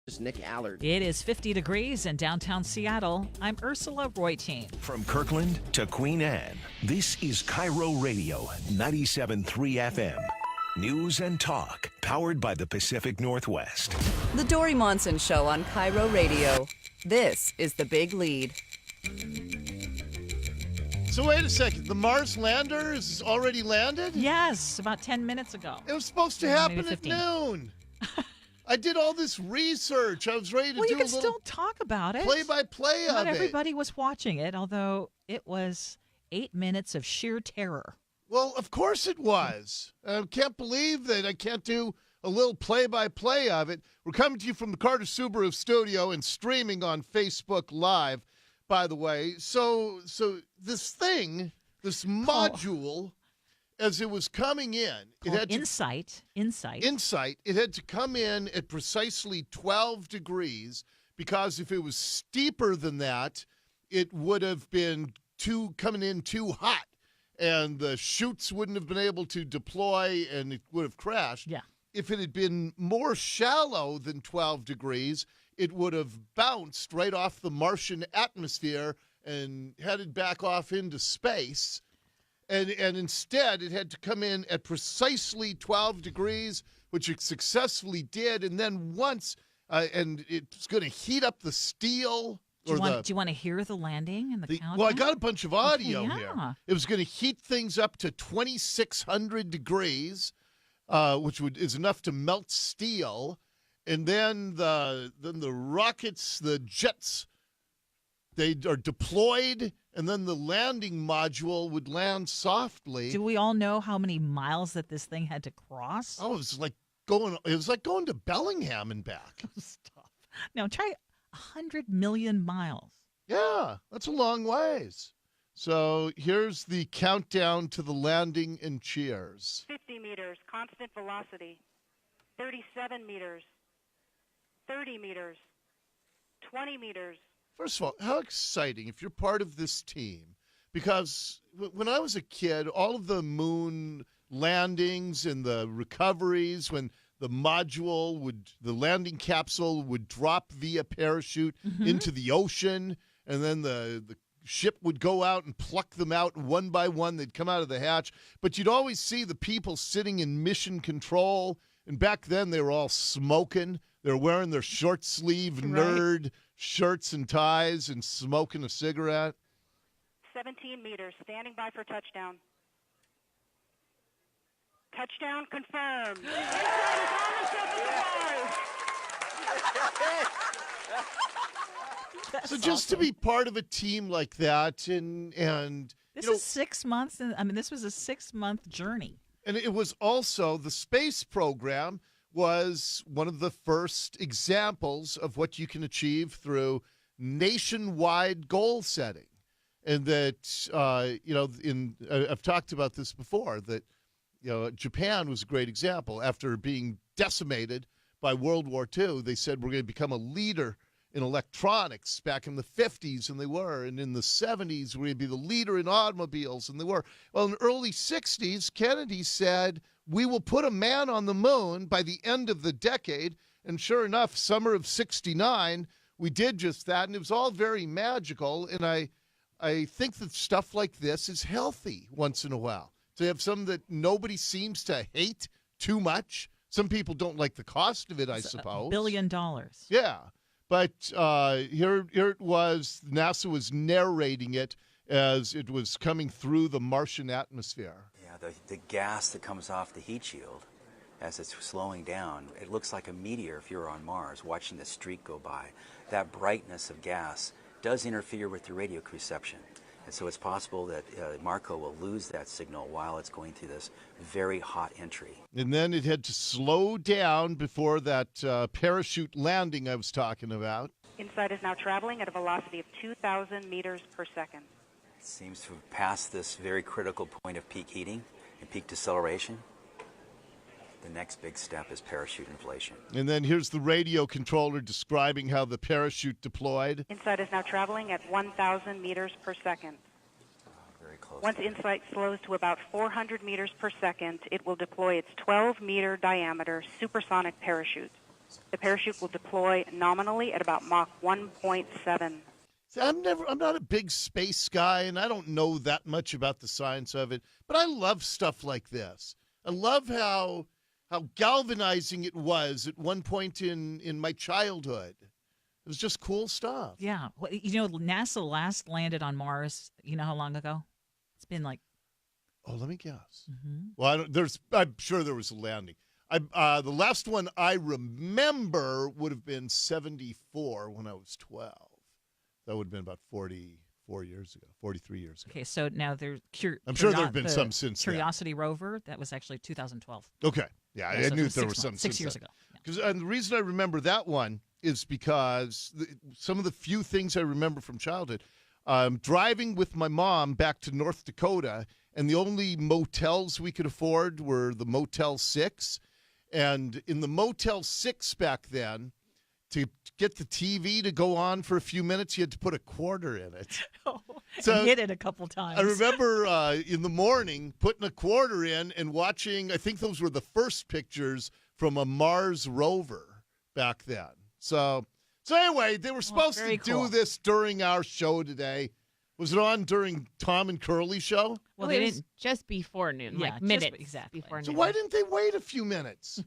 It's Nick Allard. It is 50 degrees in downtown Seattle. I'm Ursula Royteen. From Kirkland to Queen Anne, this is KIRO Radio, 97.3 FM. News and talk, powered by the Pacific Northwest. The Dori Monson Show on KIRO Radio. This is The Big Lead. So wait a second. The Mars lander is already landed? Yes, about 10 minutes ago. It was supposed to happen at noon. I did all this research. I was ready to do a little... Well, you can still talk about it. Play-by-play of it. Not everybody was watching it, although it was 8 minutes of sheer terror. Well, of course it was. I can't believe that I can't do a little play-by-play of it. We're coming to you from the Carter Subaru studio and streaming on Facebook Live, by the way. So this thing, this module... As it was coming in, it had to, Insight. It had to come in at precisely 12 degrees because if it was steeper than that, it would have been coming in too hot, and the chutes wouldn't have been able to deploy, and it would have crashed. Yeah. If it had been more shallow than 12 degrees, it would have bounced right off the Martian atmosphere and headed back off into space. And instead, it had to come in at precisely 12 degrees, which it successfully did. And then once, and it's going to heat up the steel. Do you want to hear the landing and the countdown? Well, I got a bunch of audio here. Yeah. It was going to heat things up to 2,600 degrees, which is enough to melt steel. And then the rockets, the jets, they are deployed. And then the landing module would land softly. Do we all know how many miles that this thing had to cross? Oh, it was like going to Bellingham and back. Stop. Now try 100 million miles. Yeah, that's a long ways. So here's the countdown to the landing and cheers. 50 meters, constant velocity. 37 meters. 30 meters. 20 meters. First of all, how exciting if you're part of this team. Because when I was a kid, all of the moon landings and the recoveries, when the landing capsule would drop via parachute into the ocean, and then the ship would go out and pluck them out one by one. They'd come out of the hatch. But you'd always see the people sitting in mission control. And back then, they were all smoking. They were wearing their short-sleeve nerd shirts and ties and smoking a cigarette. 17 meters, standing by for touchdown. Touchdown confirmed. So just to be part of a team like that, and this is 6 months. This was a 6-month journey. And it was also the space program was one of the first examples of what you can achieve through nationwide goal setting. And that, I've talked about this before, that, Japan was a great example. After being decimated by World War II, they said we're going to become a leader in electronics back in the 50s, and they were. And in the 70s, we're going to be the leader in automobiles, and they were. Well, in the early 60s, Kennedy said, we will put a man on the moon by the end of the decade. And sure enough, summer of 69, we did just that, and it was all very magical. And I think that stuff like this is healthy once in a while. To have some that nobody seems to hate too much. Some people don't like the cost of it, I suppose. $1 billion. Yeah. But here it was. NASA was narrating it as it was coming through the Martian atmosphere. Yeah, the gas that comes off the heat shield as it's slowing down, it looks like a meteor if you're on Mars watching the streak go by. That brightness of gas does interfere with the radio reception. And so it's possible that Marco will lose that signal while it's going through this very hot entry. And then it had to slow down before that parachute landing I was talking about. InSight is now traveling at a velocity of 2,000 meters per second. It seems to have passed this very critical point of peak heating and peak deceleration. The next big step is parachute inflation. And then here's the radio controller describing how the parachute deployed. InSight is now traveling at 1,000 meters per second. Very close. Once InSight slows to about 400 meters per second, it will deploy its 12-meter diameter supersonic parachute. The parachute will deploy nominally at about Mach 1.7. See, I'm not a big space guy, and I don't know that much about the science of it, but I love stuff like this. I love how galvanizing it was at one point in my childhood. It was just cool stuff. Yeah. Well, NASA last landed on Mars, you know how long ago? It's been like... Oh, let me guess. Mm-hmm. Well, I'm sure there was a landing. The last one I remember would have been 1974 when I was 12. That would have been about 43 years ago. Okay, so now I'm sure there have been some since Curiosity rover, that was actually 2012. Okay. Yeah, I knew there was some 6 years ago. Because the reason I remember that one is because some of the few things I remember from childhood, driving with my mom back to North Dakota, and the only motels we could afford were the Motel 6. And in the Motel 6 back then, to get the TV to go on for a few minutes, you had to put a quarter in it. So hit it a couple times. I remember in the morning putting a quarter in and watching, I think those were the first pictures from a Mars rover back then. So anyway, they were supposed to do this during our show today. Was it on during Tom and Curly's show? Well, they didn't. Just before noon, like minutes exactly. before noon. So why didn't they wait a few minutes?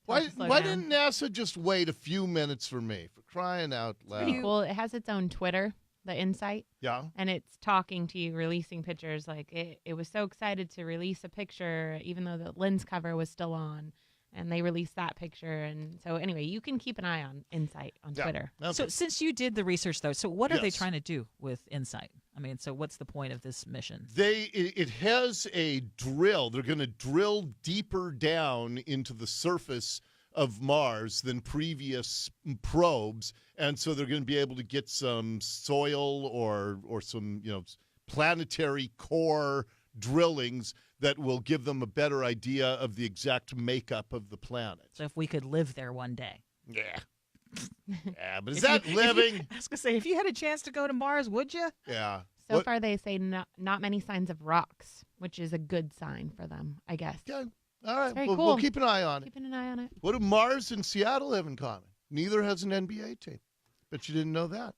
Why didn't NASA just wait a few minutes for me? For crying out loud. Pretty cool. It has its own Twitter, the Insight. Yeah. And it's talking to you, releasing pictures. Like it was so excited to release a picture, even though the lens cover was still on. And they released that picture. And so anyway, you can keep an eye on Insight on Twitter. Okay. So since you did the research, though, so what are they trying to do with Insight? I mean, so what's the point of this mission? It has a drill. They're going to drill deeper down into the surface of Mars than previous probes. And so they're going to be able to get some soil or some, planetary core drillings that will give them a better idea of the exact makeup of the planet. So if we could live there one day. Yeah. Yeah, but is that living? I was going to say, if you had a chance to go to Mars, would you? Yeah. So far, they say not many signs of rocks, which is a good sign for them, I guess. Okay. All right. Very cool. cool. We'll keep an eye on it. Keeping an eye on it. What do Mars and Seattle have in common? Neither has an NBA team. Bet you didn't know that.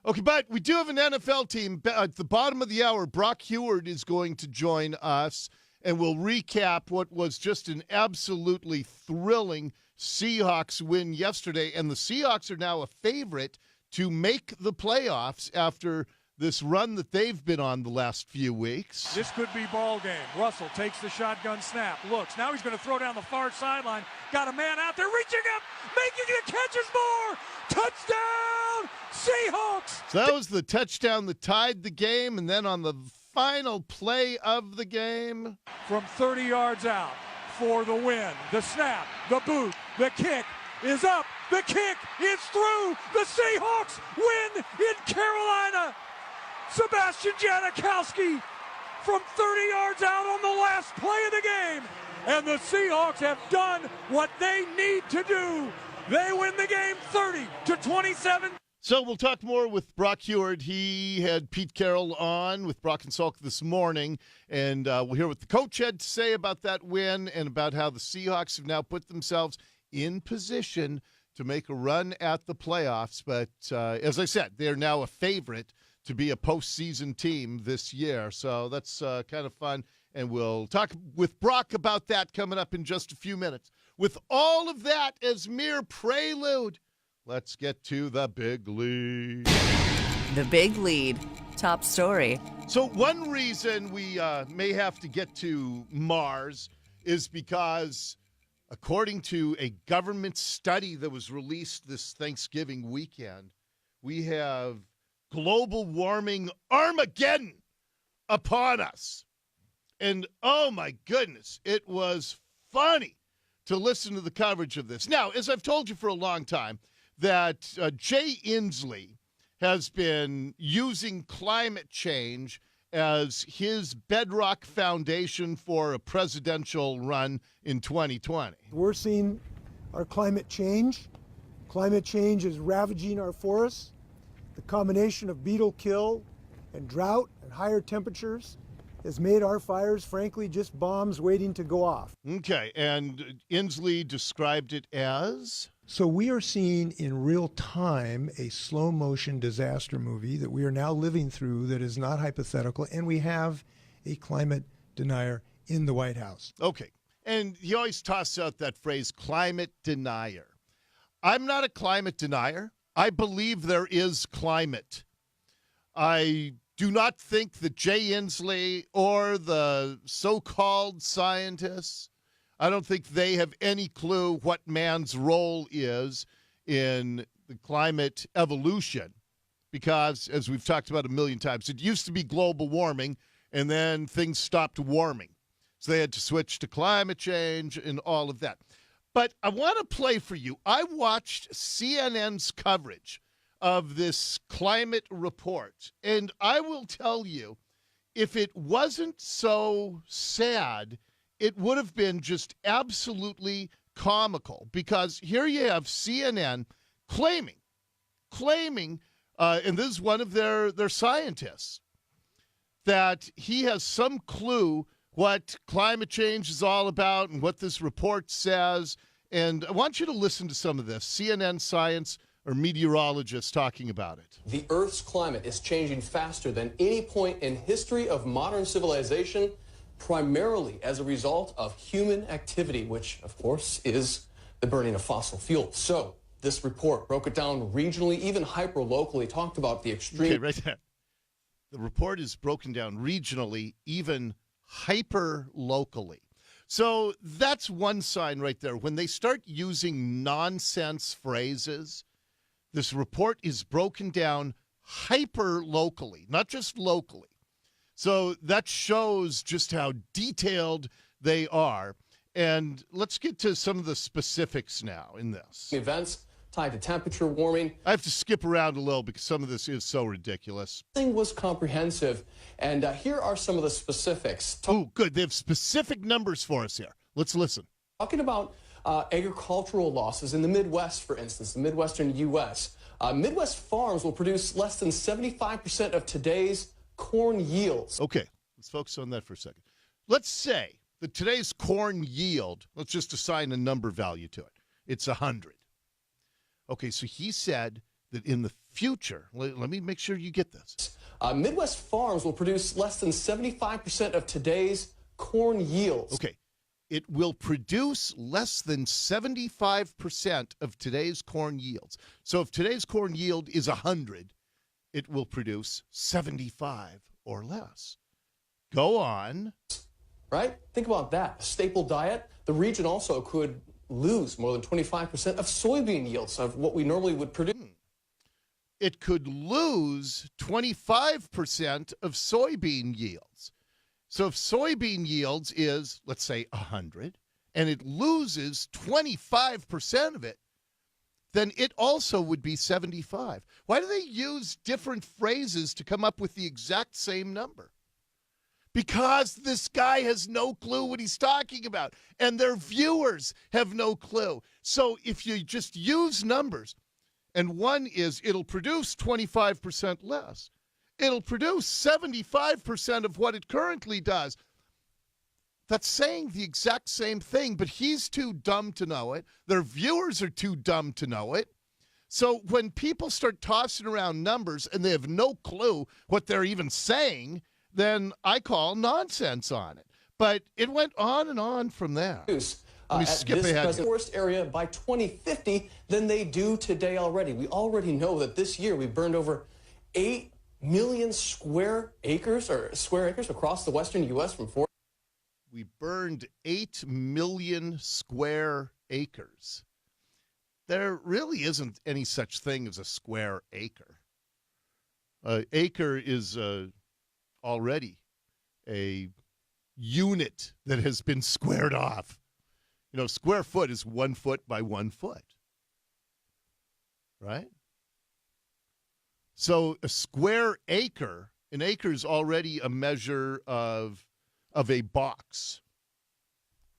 Okay, but we do have an NFL team. At the bottom of the hour, Brock Heward is going to join us, and we'll recap what was just an absolutely thrilling Seahawks win yesterday. And the Seahawks are now a favorite to make the playoffs after this run that they've been on the last few weeks. This could be ball game. Russell takes the shotgun snap, looks. Now he's going to throw down the far sideline. Got a man out there reaching up, making the catches more. Touchdown, Seahawks. So that was the touchdown that tied the game, and then on the final play of the game. From 30 yards out for the win. The snap, the boot, the kick is up. The kick is through. The Seahawks win in Carolina. Sebastian Janikowski from 30 yards out on the last play of the game. And the Seahawks have done what they need to do. They win the game 30-27. So we'll talk more with Brock Heward. He had Pete Carroll on with Brock and Salk this morning, and we'll hear what the coach had to say about that win and about how the Seahawks have now put themselves in position to make a run at the playoffs. But as I said, they're now a favorite to be a postseason team this year. So that's kind of fun. And we'll talk with Brock about that coming up in just a few minutes. With all of that as mere prelude, let's get to the big lead. The Big Lead. Top story. So one reason we may have to get to Mars is because, according to a government study that was released this Thanksgiving weekend, we have global warming Armageddon upon us. And, oh, my goodness, it was funny to listen to the coverage of this. Now, as I've told you for a long time, that Jay Inslee has been using climate change as his bedrock foundation for a presidential run in 2020. We're seeing our climate change. Climate change is ravaging our forests. The combination of beetle kill and drought and higher temperatures has made our fires, frankly, just bombs waiting to go off. Okay, and Inslee described it as? So we are seeing in real time a slow motion disaster movie that we are now living through that is not hypothetical, and we have a climate denier in the White House. Okay, and he always tosses out that phrase, climate denier. I'm not a climate denier. I believe there is climate. I do not think that Jay Inslee or the so-called scientists, I don't think they have any clue what man's role is in the climate evolution because, as we've talked about a million times, it used to be global warming, and then things stopped warming. So they had to switch to climate change and all of that. But I want to play for you. I watched CNN's coverage of this climate report, and I will tell you, if it wasn't so sad, it would have been just absolutely comical, because here you have CNN claiming, and this is one of their scientists, that he has some clue what climate change is all about and what this report says. And I want you to listen to some of this. CNN science or meteorologists talking about it. The Earth's climate is changing faster than any point in history of modern civilization, primarily as a result of human activity, which, of course, is the burning of fossil fuels. So this report broke it down regionally, even hyper-locally, talked about the extreme... Okay, right there. The report is broken down regionally, even hyper-locally. So that's one sign right there. When they start using nonsense phrases, this report is broken down hyper-locally, not just locally. So that shows just how detailed they are. And let's get to some of the specifics now in this. Events tied to temperature warming. I have to skip around a little because some of this is so ridiculous. Thing was comprehensive, and here are some of the specifics. Oh, good. They have specific numbers for us here. Let's listen. Talking about agricultural losses in the Midwest, for instance, the Midwestern U.S. Midwest farms will produce less than 75% of today's corn yields. Okay, let's focus on that for a second. Let's say that today's corn yield, let's just assign a number value to it. It's 100. Okay, so he said that in the future, let me make sure you get this. Midwest farms will produce less than 75% of today's corn yields. Okay, it will produce less than 75% of today's corn yields. So if today's corn yield is 100, it will produce 75 or less. Go on. Right? Think about that. A staple diet. The region also could lose more than 25% of soybean yields of what we normally would produce. It could lose 25% of soybean yields. So if soybean yields is, let's say, 100, and it loses 25% of it, then it also would be 75. Why do they use different phrases to come up with the exact same number? Because this guy has no clue what he's talking about, and their viewers have no clue. So if you just use numbers, and one is it'll produce 25% less, it'll produce 75% of what it currently does. That's saying the exact same thing, but he's too dumb to know it. Their viewers are too dumb to know it. So when people start tossing around numbers and they have no clue what they're even saying, then I call nonsense on it. But it went on and on from there. Let me skip ahead. At this worst area by 2050 than they do today already. We already know that this year we burned over 8 million square acres across the western U.S. from 4. We burned 8 million square acres. There really isn't any such thing as a square acre. Acre is already a unit that has been squared off. You know, square foot is 1 foot by 1 foot, right? So a square acre, an acre is already a measure of a box,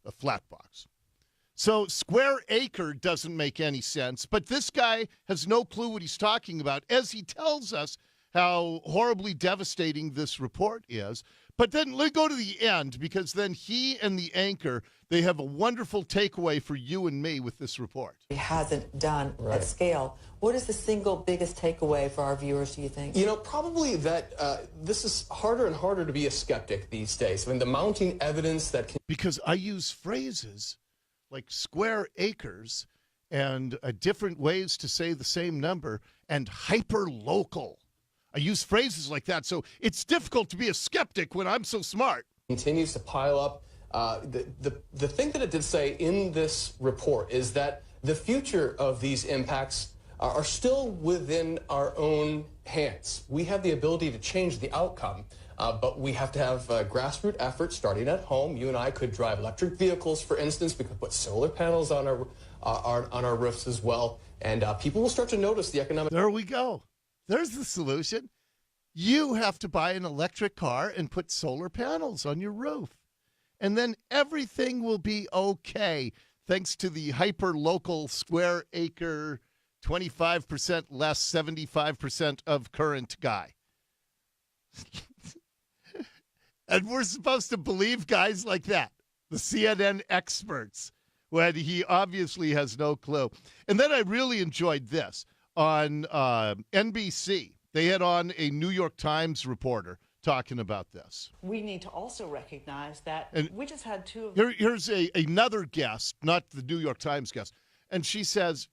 a flat box. So square acre doesn't make any sense, but this guy has no clue what he's talking about as he tells us how horribly devastating this report is. But then let's go to the end, because then he and the anchor, they have a wonderful takeaway for you and me with this report. It hasn't done at scale. What is the single biggest takeaway for our viewers, do you think? Probably that this is harder and harder to be a skeptic these days. I mean, the mounting evidence that can... Because I use phrases like square acres and different ways to say the same number and hyper-local. I use phrases like that, so it's difficult to be a skeptic when I'm so smart. Continues to pile up. The thing that it did say in this report is that the future of these impacts are still within our own hands. We have the ability to change the outcome, but we have to have grassroots efforts starting at home. You and I could drive electric vehicles, for instance. We could put solar panels on our roofs as well, and people will start to notice the economic... There we go. There's the solution. You have to buy an electric car and put solar panels on your roof. And then everything will be okay, thanks to the hyper-local square acre, 25% less, 75% of current guy. And we're supposed to believe guys like that, the CNN experts, when he obviously has no clue. And then I really enjoyed this. On NBC, they had on a New York Times reporter talking about this. We need to also recognize that we just had two of... Here's another guest, not the New York Times guest, and she says,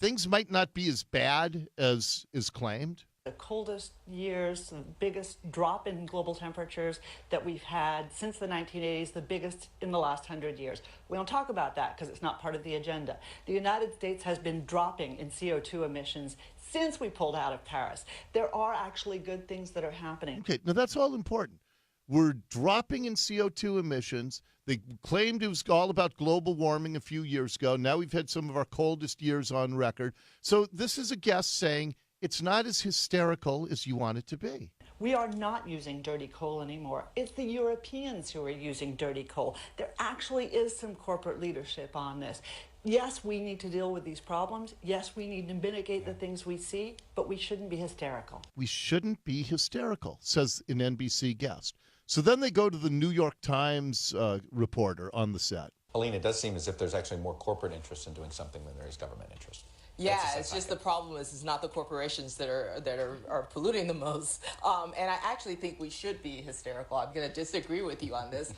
things might not be as bad as is claimed. The coldest years, the biggest drop in global temperatures that we've had since the 1980s, the biggest in the last 100 years. We don't talk about that because it's not part of the agenda. The United States has been dropping in CO2 emissions since we pulled out of Paris. There are actually good things that are happening. Okay, now that's all important. We're dropping in CO2 emissions. They claimed it was all about global warming a few years ago. Now we've had some of our coldest years on record. So this is a guest saying, it's not as hysterical as you want it to be. We are not using dirty coal anymore. It's the Europeans who are using dirty coal. There actually is some corporate leadership on this. Yes, we need to deal with these problems. Yes, we need to mitigate the things we see, but we shouldn't be hysterical. We shouldn't be hysterical, says an NBC guest. So then they go to the New York Times reporter on the set. Helene, it does seem as if there's actually more corporate interest in doing something than there is government interest. Yeah, it's just the problem is not the corporations that are polluting the most. And I actually think we should be hysterical. I'm going to disagree with you on this.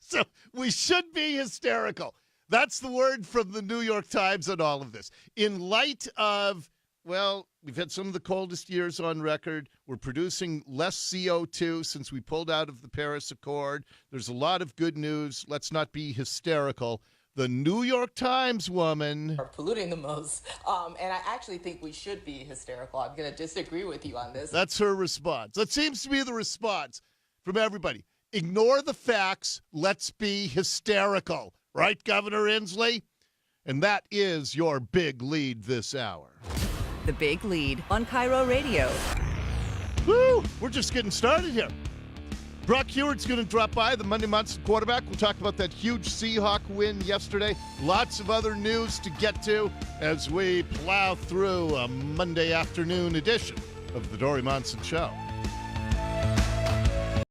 So we should be hysterical. That's the word from the New York Times on all of this. In light of, we've had some of the coldest years on record. We're producing less CO2 since we pulled out of the Paris Accord. There's a lot of good news. Let's not be hysterical. The New York Times woman are polluting the most. And I actually think we should be hysterical. I'm going to disagree with you on this. That's her response. That seems to be the response from everybody. Ignore the facts. Let's be hysterical. Right, Governor Inslee? And that is your big lead this hour. The Big Lead on KIRO Radio. Woo! We're just getting started here. Brock Hewitt's going to drop by, the Monday Monson quarterback. We'll talk about that huge Seahawk win yesterday. Lots of other news to get to as we plow through a Monday afternoon edition of the Dori Monson Show.